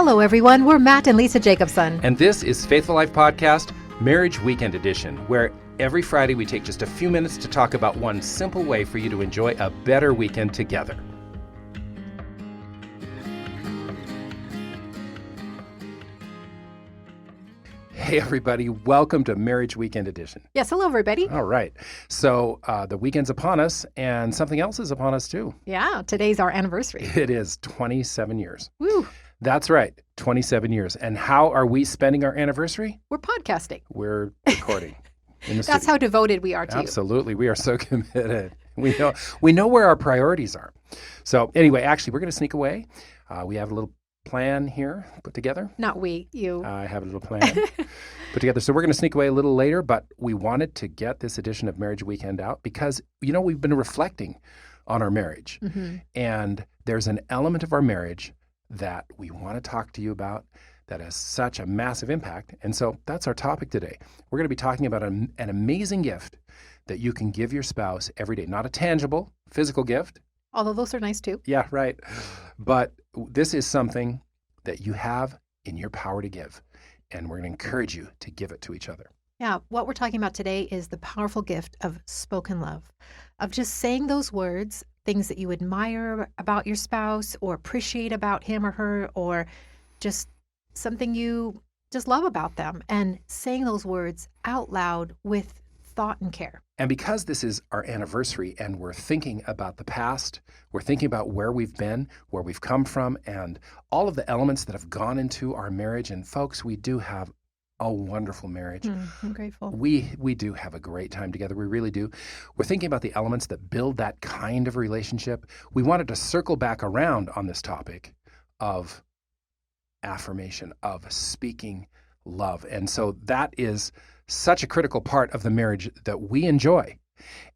Hello, everyone. We're Matt and Lisa Jacobson. And this is Faithful Life Podcast, Marriage Weekend Edition, where every Friday we take just a few minutes to talk about one simple way for you to enjoy a better weekend together. Hey, everybody. Welcome to Marriage Weekend Edition. Yes, hello, everybody. All right. So the weekend's upon us, and something else is upon us, too. Yeah, today's our anniversary. It is 27 years. Woo. That's right, 27 years. And how are we spending our anniversary? We're podcasting. We're recording in the That's studio. how devoted we are to you. Absolutely. We are so committed. We know where our priorities are. So anyway, actually, we're going to sneak away. We have a little plan here put together. Not we, you. I have a little plan put together. So we're going to sneak away a little later, but we wanted to get this edition of Marriage Weekend out because, we've been reflecting on our marriage. Mm-hmm. And there's an element of our marriage that we want to talk to you about that has such a massive impact. And so that's our topic today. We're going to be talking about an amazing gift that you can give your spouse every day. Not a tangible, physical gift. Although those are nice too. Yeah, right. But this is something that you have in your power to give. And we're going to encourage you to give it to each other. Yeah, what we're talking about today is the powerful gift of spoken love, of just saying those words, things that you admire about your spouse or appreciate about him or her, or just something you just love about them, and saying those words out loud with thought and care. And because this is our anniversary and we're thinking about the past, we're thinking about where we've been, where we've come from, and all of the elements that have gone into our marriage. And folks, we do have a wonderful marriage. I'm grateful. We do have a great time together. We really do. We're thinking about the elements that build that kind of relationship. We wanted to circle back around on this topic of affirmation, of speaking love. And so that is such a critical part of the marriage that we enjoy.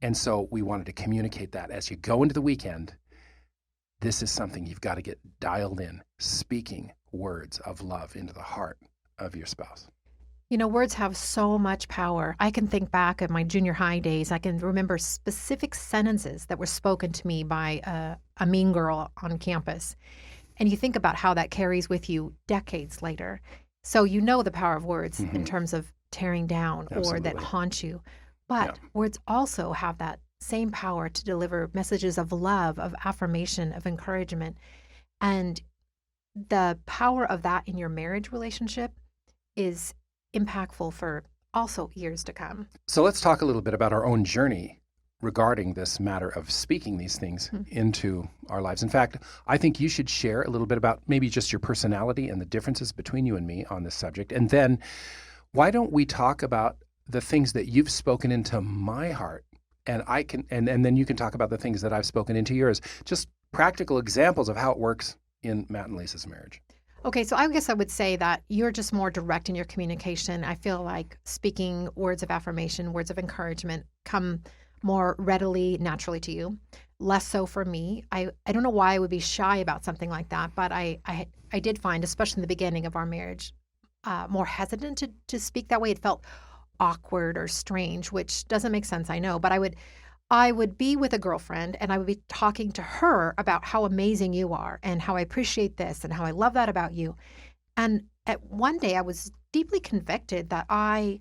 And so we wanted to communicate that as you go into the weekend. This is something you've got to get dialed in, speaking words of love into the heart of your spouse. Words have so much power. I can think back at my junior high days. I can remember specific sentences that were spoken to me by a mean girl on campus. And you think about how that carries with you decades later. So the power of words in terms of tearing down or that haunt you. But words also have that same power to deliver messages of love, of affirmation, of encouragement. And the power of that in your marriage relationship is impactful for also years to come. So let's talk a little bit about our own journey regarding this matter of speaking these things into our lives. In fact, I think you should share a little bit about maybe just your personality and the differences between you and me on this subject. And then why don't we talk about the things that you've spoken into my heart, and I can, and then you can talk about the things that I've spoken into yours. Just practical examples of how it works in Matt and Lisa's marriage. Okay, so I guess I would say that you're just more direct in your communication. I feel like speaking words of affirmation, words of encouragement come more readily, naturally to you. Less so for me. I don't know why I would be shy about something like that, but I did find, especially in the beginning of our marriage, more hesitant to speak that way. It felt awkward or strange, which doesn't make sense, I know. But I would be with a girlfriend and I would be talking to her about how amazing you are and how I appreciate this and how I love that about you. And at one day I was deeply convicted that I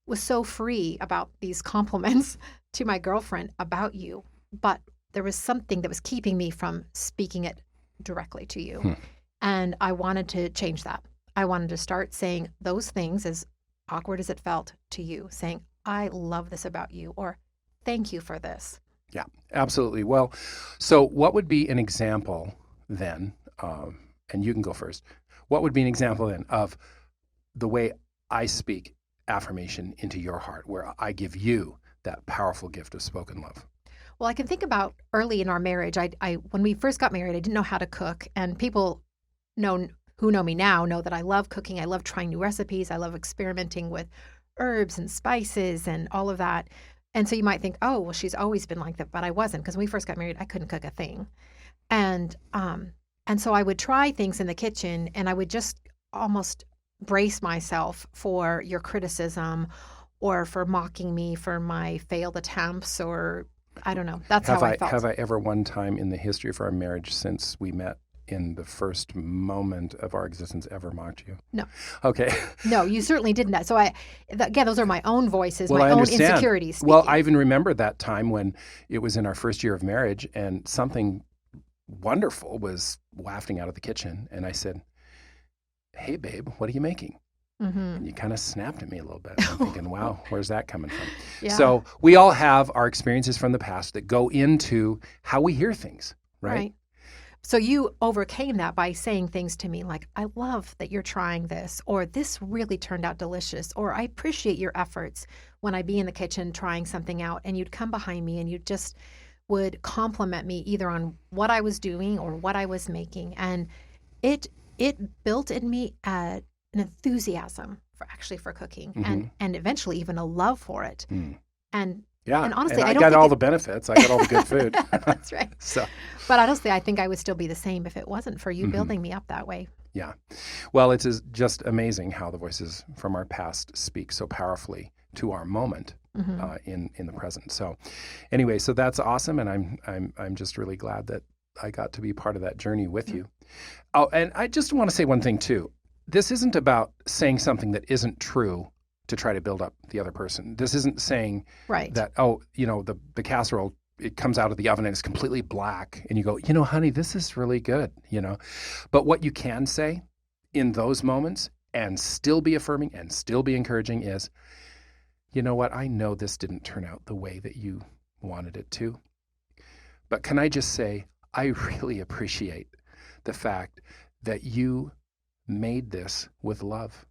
was so free about these compliments to my girlfriend about you, but there was something that was keeping me from speaking it directly to you. And I wanted to change that. I wanted to start saying those things, as awkward as it felt, to you, saying, I love this about you, or thank you for this. Yeah, absolutely. Well, so what would be an example then, and you can go first, what would be an example then of the way I speak affirmation into your heart, where I give you that powerful gift of spoken love? Well, I can think about early in our marriage. I when we first got married, I didn't know how to cook, and people who know me now know that I love cooking. I love trying new recipes. I love experimenting with herbs and spices and all of that. And so you might think, oh, well, she's always been like that, but I wasn't, because when we first got married, I couldn't cook a thing. And so I would try things in the kitchen, and I would just almost brace myself for your criticism or for mocking me for my failed attempts, or I don't know. That's how I felt. Have I ever one time in the history of our marriage since we met in the first moment of our existence ever mocked you? No. Okay. No, you certainly didn't. So again, those are my own voices, Well, my I own understand. insecurities speaking. Well, I even remember that time when it was in our first year of marriage and something wonderful was wafting out of the kitchen. And I said, "Hey, babe, what are you making?" And you kind of snapped at me a little bit. I'm thinking, wow, where's that coming from? Yeah. So we all have our experiences from the past that go into how we hear things, right? So you overcame that by saying things to me like, I love that you're trying this, or this really turned out delicious, or I appreciate your efforts when I'd be in the kitchen trying something out. And you'd come behind me and you just would compliment me either on what I was doing or what I was making. And it built in me an enthusiasm for cooking and eventually even a love for it. And Yeah, and honestly, and I I don't got think all the benefits. I got all the good food. That's right. So, But honestly, I think I would still be the same if it wasn't for you building me up that way. yeah. Well, it's just amazing how the voices from our past speak so powerfully to our moment in the present. So, anyway, so that's awesome, and I'm just really glad that I got to be part of that journey with you. Oh, and I just want to say one thing too. This isn't about saying something that isn't true to try to build up the other person. This isn't saying that, oh, the casserole, it comes out of the oven and it's completely black and you go, honey, this is really good, But what you can say in those moments and still be affirming and still be encouraging is, you know what, I know this didn't turn out the way that you wanted it to. But can I just say, I really appreciate the fact that you made this with love.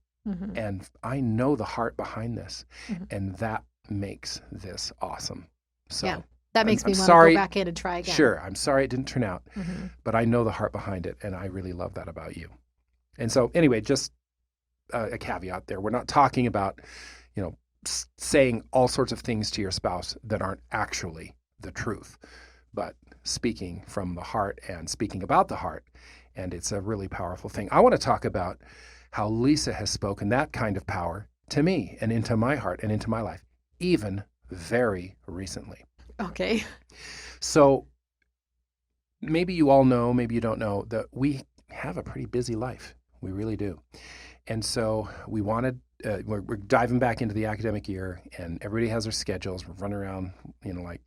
And I know the heart behind this, and that makes this awesome. So that makes me want to go back in and try again. Sure, I'm sorry it didn't turn out, but I know the heart behind it, and I really love that about you. And so, anyway, just a caveat there: we're not talking about, saying all sorts of things to your spouse that aren't actually the truth, but speaking from the heart and speaking about the heart, and it's a really powerful thing. I want to talk about how Lisa has spoken that kind of power to me and into my heart and into my life, even very recently. Okay. So maybe you all know, maybe you don't know, that we have a pretty busy life. We really do. And so we wanted, we're diving back into the academic year, and everybody has their schedules. We're running around, like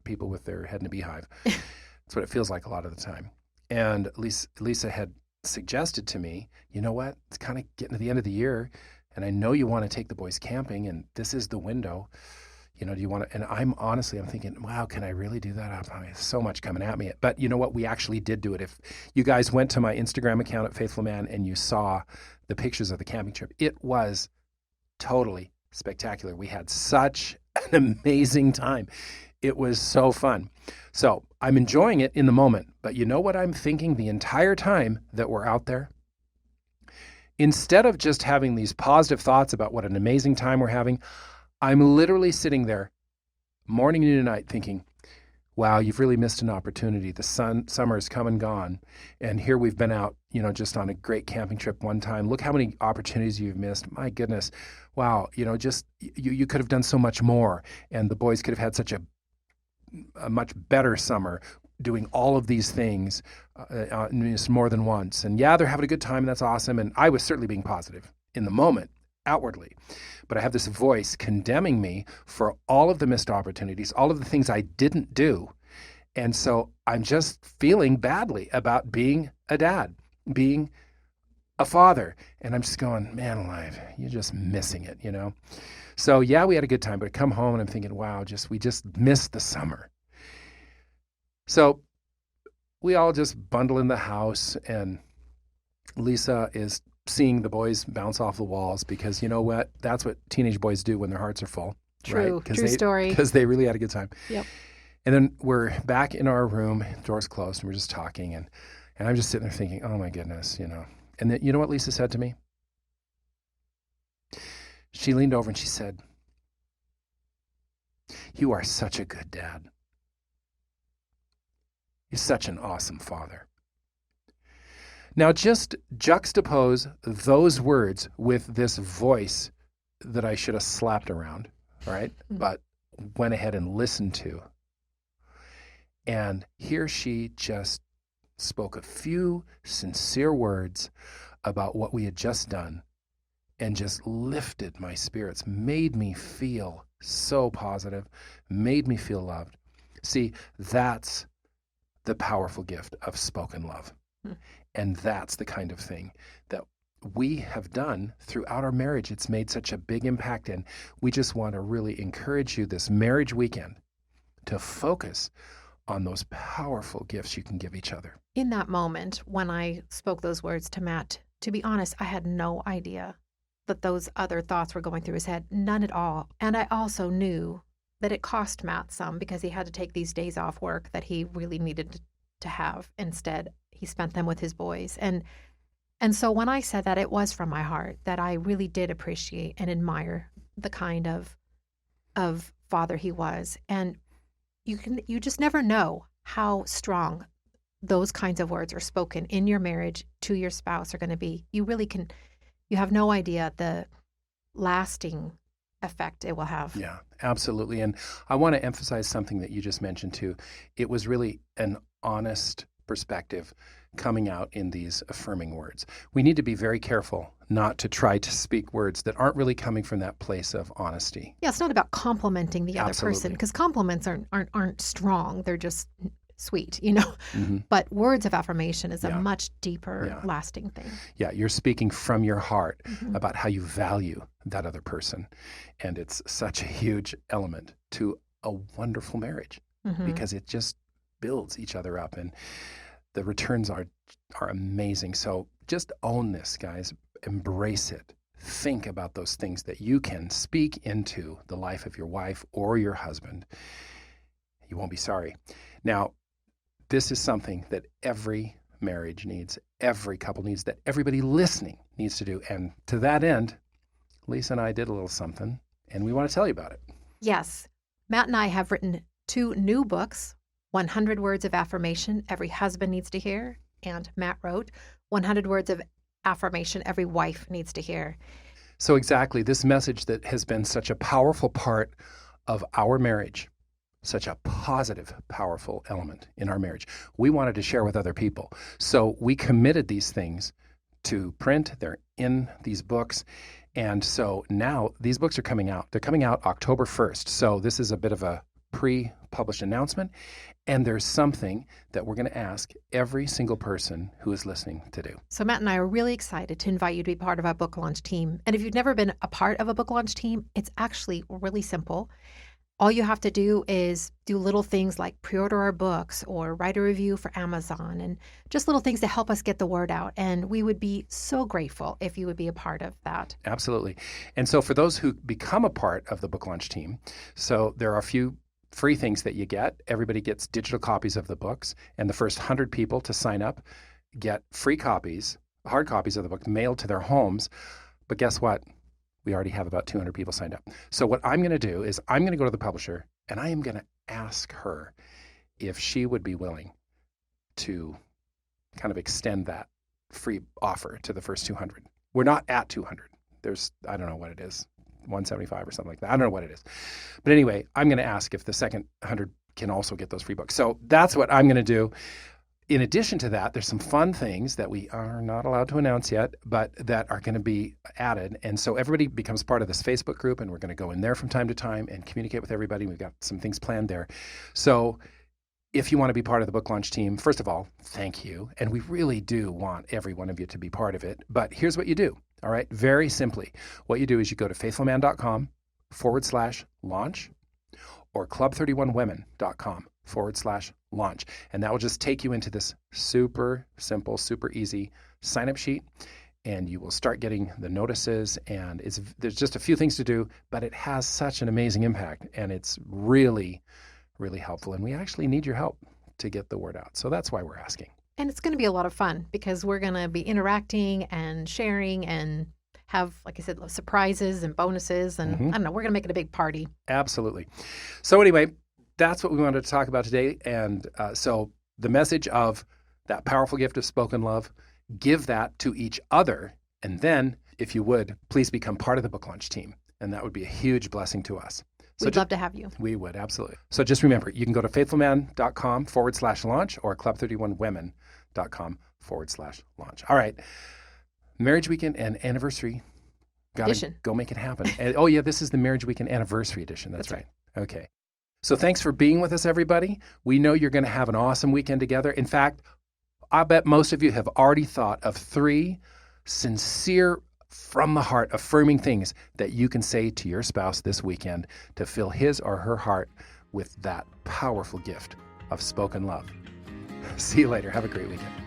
people with their head in a beehive. That's what it feels like a lot of the time. And Lisa had suggested to me, you know what, it's kind of getting to the end of the year, and I know you want to take the boys camping, and this is the window. Do you want to? And I'm thinking, wow, can I really do that? There's so much coming at me. But you know what? We actually did do it. If you guys went to my Instagram account at Faithful Man and you saw the pictures of the camping trip, it was totally spectacular. We had such an amazing time. It was so fun. So I'm enjoying it in the moment. But you know what I'm thinking the entire time that we're out there? Instead of just having these positive thoughts about what an amazing time we're having, I'm literally sitting there morning, noon, and night thinking, wow, you've really missed an opportunity. The summer's come and gone. And here we've been out, just on a great camping trip one time. Look how many opportunities you've missed. My goodness. Wow. You could have done so much more. And the boys could have had such a much better summer doing all of these things more than once. And yeah, they're having a good time. And that's awesome. And I was certainly being positive in the moment, outwardly. But I have this voice condemning me for all of the missed opportunities, all of the things I didn't do. And so I'm just feeling badly about being a dad, being a father. And I'm just going, man alive, you're just missing it, So yeah, we had a good time, but I come home and I'm thinking, wow, we just missed the summer. So we all just bundle in the house, and Lisa is seeing the boys bounce off the walls because you know what? That's what teenage boys do when their hearts are full. True, right? True story. Because they really had a good time. Yep. And then we're back in our room, doors closed, and we're just talking, and I'm just sitting there thinking, oh my goodness, And then you know what Lisa said to me? She leaned over and she said, "You are such a good dad. You're such an awesome father." Now just juxtapose those words with this voice that I should have slapped around, right? But went ahead and listened to. And here she just spoke a few sincere words about what we had just done and just lifted my spirits, made me feel so positive, made me feel loved. See, that's the powerful gift of spoken love. And that's the kind of thing that we have done throughout our marriage. It's made such a big impact. And we just want to really encourage you this marriage weekend to focus on those powerful gifts you can give each other. In that moment, when I spoke those words to Matt, to be honest, I had no idea that those other thoughts were going through his head, none at all. And I also knew that it cost Matt some because he had to take these days off work that he really needed to have. Instead, he spent them with his boys. And so when I said that, it was from my heart, that I really did appreciate and admire the kind of father he was. And you just never know how strong those kinds of words are spoken in your marriage to your spouse are going to be. You have no idea the lasting effect it will have. Yeah, absolutely. And I want to emphasize something that you just mentioned too. It was really an honest perspective coming out in these affirming words. We need to be very careful not to try to speak words that aren't really coming from that place of honesty. Yeah, it's not about complimenting the other Absolutely. person, because compliments aren't strong. They're just sweet, you know. Mm-hmm. But words of affirmation is a much deeper, lasting thing. Yeah, you're speaking from your heart about how you value that other person. And it's such a huge element to a wonderful marriage because it just builds each other up, and the returns are amazing. So just own this, guys. Embrace it. Think about those things that you can speak into the life of your wife or your husband. You won't be sorry. Now, this is something that every marriage needs, every couple needs, that everybody listening needs to do. And to that end, Lisa and I did a little something, and we want to tell you about it. Yes. Matt and I have written 2 new books, 100 Words of Affirmation Every Husband Needs to Hear, and Matt wrote 100 Words of Affirmation Every Wife Needs to Hear. So exactly, this message that has been such a powerful part of our marriage, such a positive, powerful element in our marriage, we wanted to share with other people. So we committed these things to print. They're in these books. And so now these books are coming out. They're coming out October 1st. So this is a bit of a pre-published announcement. And there's something that we're going to ask every single person who is listening to do. So Matt and I are really excited to invite you to be part of our book launch team. And if you've never been a part of a book launch team, it's actually really simple. All you have to do is do little things like pre-order our books or write a review for Amazon, and just little things to help us get the word out. And we would be so grateful if you would be a part of that. Absolutely. And so for those who become a part of the book launch team, so there are a few free things that you get. Everybody gets digital copies of the books, and the first 100 people to sign up get free copies, hard copies of the book mailed to their homes. But guess what? We already have about 200 people signed up. So what I'm going to do is I'm going to go to the publisher, and I am going to ask her if she would be willing to kind of extend that free offer to the first 200. We're not at 200. There's, I don't know what it is, 175 or something like that. I don't know what it is. But anyway, I'm going to ask if the second 100 can also get those free books. So that's what I'm going to do. In addition to that, there's some fun things that we are not allowed to announce yet, but that are going to be added. And so everybody becomes part of this Facebook group, and we're going to go in there from time to time and communicate with everybody. We've got some things planned there. So if you want to be part of the book launch team, first of all, thank you. And we really do want every one of you to be part of it. But here's what you do. All right. Very simply, what you do is you go to faithfulman.com/launch or club31women.com/launch. And that will just take you into this super simple, super easy sign-up sheet. And you will start getting the notices. And there's just a few things to do, but it has such an amazing impact. And it's really, really helpful. And we actually need your help to get the word out. So that's why we're asking. And it's going to be a lot of fun because we're going to be interacting and sharing and have, like I said, surprises and bonuses. And I don't know, we're going to make it a big party. Absolutely. So anyway, that's what we wanted to talk about today. And so the message of that powerful gift of spoken love, give that to each other. And then, if you would, please become part of the book launch team. And that would be a huge blessing to us. So we'd love to have you. We would, absolutely. So just remember, you can go to faithfulman.com/launch or club31women.com/launch. marriageweekend.com/launch. All right. Marriage Weekend and Anniversary. Edition. Go make it happen. And, oh, yeah, this is the Marriage Weekend Anniversary Edition. That's right. Okay. So thanks for being with us, everybody. We know you're going to have an awesome weekend together. In fact, I bet most of you have already thought of 3 sincere, from the heart, affirming things that you can say to your spouse this weekend to fill his or her heart with that powerful gift of spoken love. See you later. Have a great weekend.